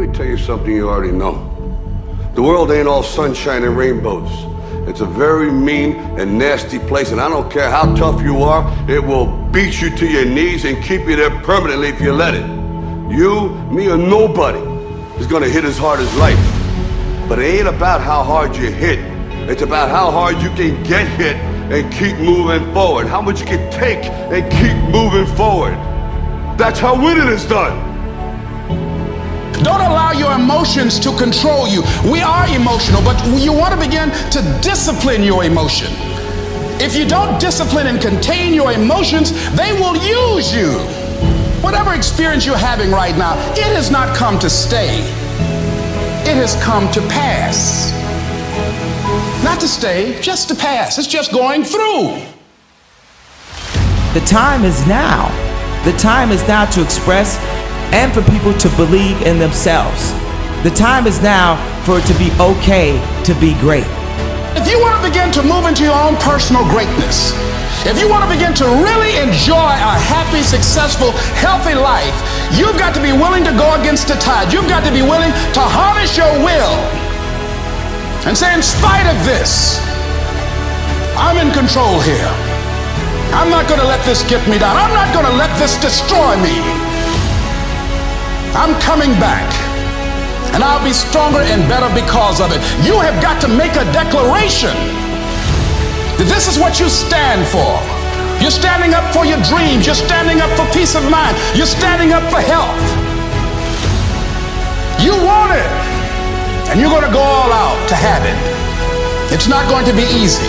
me tell you something you already know. The world ain't all sunshine and rainbows. It's a very mean and nasty place, and I don't care how tough you are, it will beat you to your knees and keep you there permanently if you let it. You, me, or nobody is gonna hit as hard as life. But it ain't about how hard you hit. It's about how hard you can get hit and keep moving forward. How much you can take and keep moving forward. That's how winning is done. Don't allow your emotions to control you. We are emotional, but you want to begin to discipline your emotion. If you don't discipline and contain your emotions, they will use you. Whatever experience you're having right now, it has not come to stay. It has come to pass. Not to stay, just to pass. It's just going through. The time is now. The time is now to express and for people to believe in themselves. The time is now for it to be okay to be great. If you want to begin to move into your own personal greatness, if you want to begin to really enjoy a happy, successful, healthy life, you've got to be willing to go against the tide. You've got to be willing to harness your will and say, in spite of this, I'm in control here. I'm not going to let this get me down. I'm not going to let this destroy me. I'm coming back, and I'll be stronger and better because of it. You have got to make a declaration that this is what you stand for. You're standing up for your dreams. You're standing up for peace of mind. You're standing up for health. You want it, and you're going to go all out to have it. It's not going to be easy.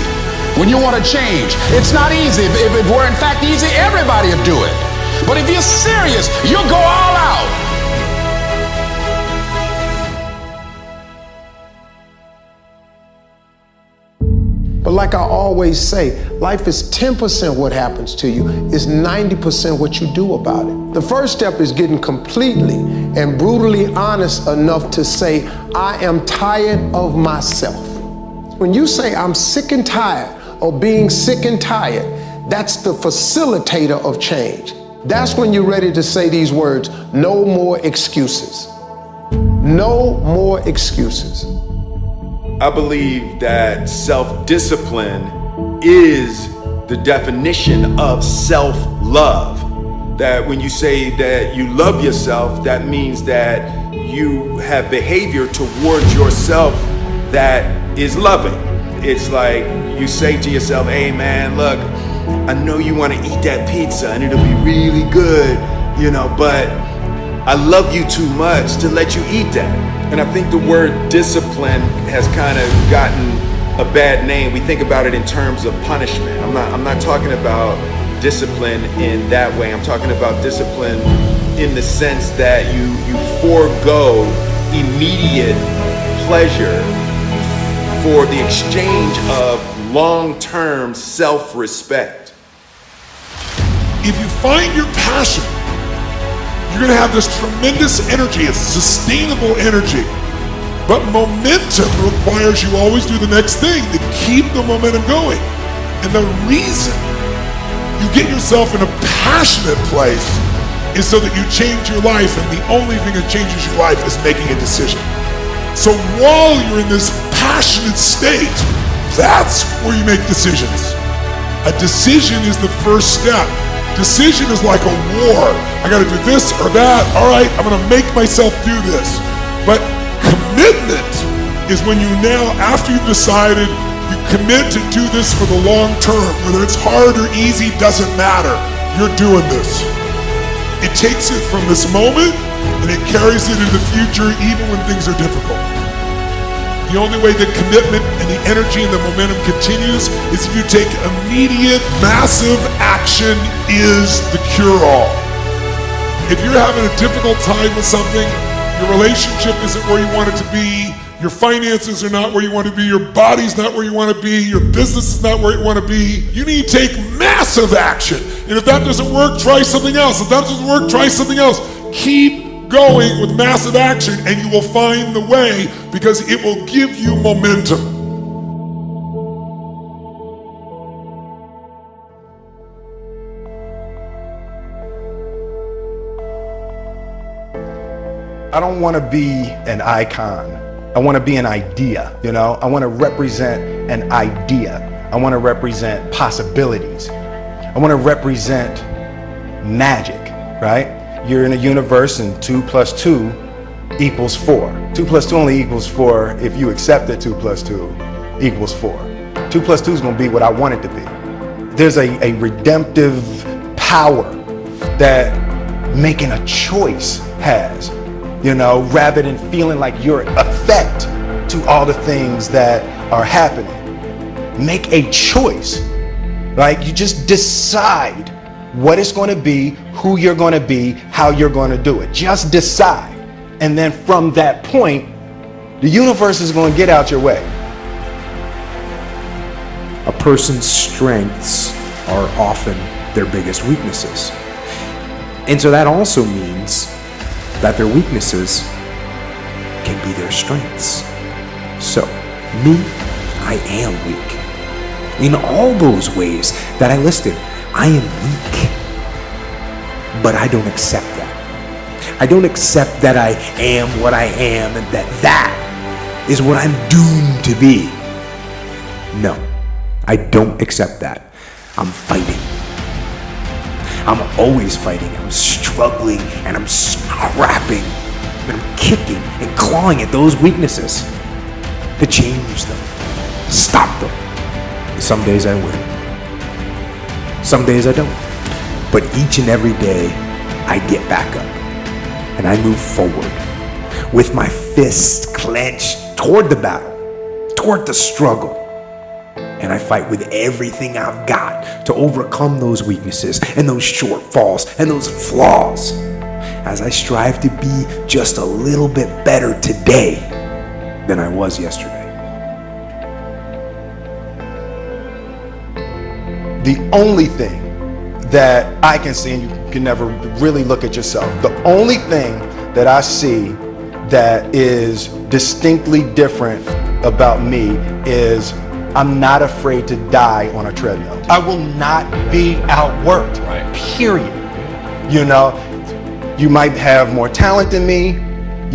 When you want to change, it's not easy. If it were in fact easy, everybody would do it. But if you're serious, you'll go all out. But like I always say, life is 10% what happens to you, it's 90% what you do about it. The first step is getting completely and brutally honest enough to say, I am tired of myself. When you say I'm sick and tired of being sick and tired, that's the facilitator of change. That's when you're ready to say these words, no more excuses. No more excuses. I believe that self-discipline is the definition of self-love. That when you say that you love yourself, that means that you have behavior towards yourself that is loving. It's like you say to yourself, hey man, look, I know you want to eat that pizza and it'll be really good, but I love you too much to let you eat that. And I think the word discipline has kind of gotten a bad name. We think about it in terms of punishment. I'm not talking about discipline in that way. I'm talking about discipline in the sense that you forego immediate pleasure for the exchange of long-term self-respect. If you find your passion, you're going to have this tremendous energy. It's sustainable energy. But momentum requires you always do the next thing to keep the momentum going. And the reason you get yourself in a passionate place is so that you change your life, and the only thing that changes your life is making a decision. So while you're in this passionate state, that's where you make decisions. A decision is the first step. Decision is like a war. I gotta do this or that. All right, I'm gonna make myself do this. But commitment is when you now, after you've decided, you commit to do this for the long term. Whether it's hard or easy, doesn't matter. You're doing this. It takes it from this moment and it carries it into the future even when things are difficult. The only way that commitment and the energy and the momentum continues is if you take immediate, massive action is the cure-all. If you're having a difficult time with something, your relationship isn't where you want it to be, your finances are not where you want to be, your body's not where you want to be, your business is not where you want to be, you need to take massive action. And if that doesn't work, try something else. If that doesn't work, try something else. Keep going with massive action and you will find the way, because it will give you momentum. I don't want to be an icon. I want to be an idea, you know? I want to represent an idea. I want to represent possibilities. I want to represent magic, right? You're in a universe and 2 + 2 = 4. 2 + 2 only equals 4 if you accept that 2 + 2 = 4. 2 + 2 is going to be what I want it to be. There's a redemptive power that making a choice has, you know, rather than feeling like you're a threat to all the things that are happening. Make a choice. Like, you just decide what it's going to be, who you're going to be, how you're going to do it. Just decide. And then from that point, the universe is going to get out your way. A person's strengths are often their biggest weaknesses. And so that also means that their weaknesses can be their strengths. So, me, I am weak. In all those ways that I listed, I am weak. But I don't accept that. I don't accept that I am what I am and that is what I'm doomed to be. No, I don't accept that. I'm fighting. I'm always fighting. I'm struggling and I'm scrapping and I'm kicking and clawing at those weaknesses to change them, stop them. Some days I win. Some days I don't. But each and every day I get back up and I move forward with my fists clenched toward the battle, toward the struggle. And I fight with everything I've got to overcome those weaknesses and those shortfalls and those flaws as I strive to be just a little bit better today than I was yesterday. The only thing that I can see, and you can never really look at yourself, the only thing that I see that is distinctly different about me is I'm not afraid to die on a treadmill. I will not be outworked, period. You know, you might have more talent than me,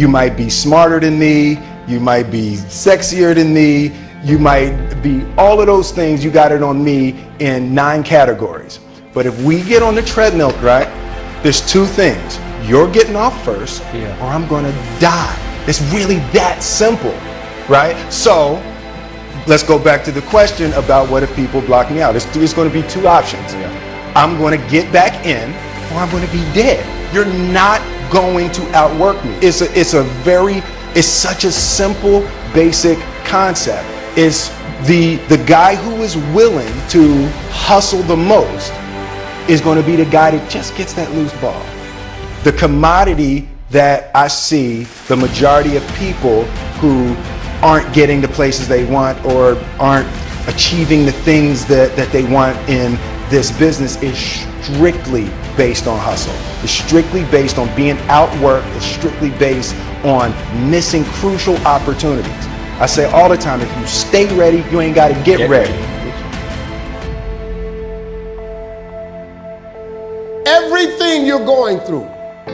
you might be smarter than me, you might be sexier than me, you might be all of those things. You got it on me in 9 categories. But if we get on the treadmill, right, there's 2 things. You're getting off first, or I'm gonna die. It's really that simple, right? So let's go back to the question about what if people block me out. It's going to be 2 options. I'm going to get back in, or I'm going to be dead. You're not going to outwork me. It's such a simple, basic concept. It's the guy who is willing to hustle the most is going to be the guy that just gets that loose ball. The commodity that I see the majority of people who aren't getting the places they want or aren't achieving the things that they want in this business is strictly based on hustle. It's strictly based on being outworked. It's strictly based on missing crucial opportunities. I say all the time, if you stay ready, you ain't got to get ready. Everything you're going through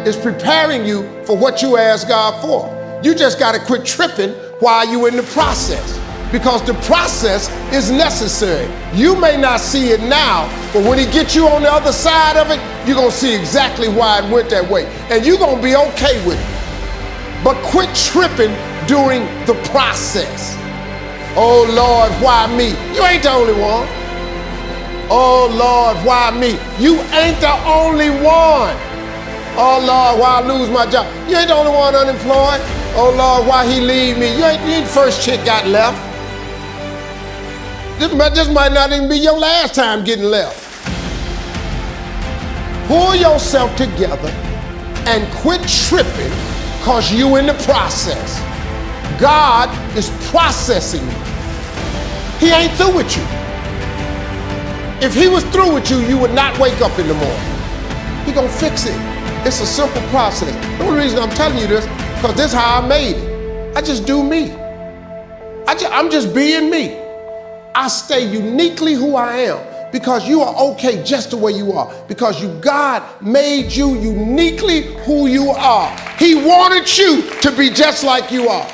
is preparing you for what you asked God for. You just got to quit tripping while you're in the process, because the process is necessary. You may not see it now, but when he gets you on the other side of it, you're going to see exactly why it went that way. And you're going to be okay with it. But quit tripping during the process. Oh Lord, why me? You ain't the only one. Oh Lord, why me? You ain't the only one. Oh Lord, why I lose my job? You ain't the only one unemployed. Oh Lord, why he leave me? You ain't the first chick got left. This might not even be your last time getting left. Pull yourself together and quit tripping, because you in the process. God is processing you. He ain't through with you. If he was through with you, you would not wake up in the morning. He gonna fix it. It's a simple process. The only reason I'm telling you this, because this is how I made it. I just do me. I'm just being me. I stay uniquely who I am. because you are okay just the way you are, because God made you uniquely who you are. He wanted you to be just like you are.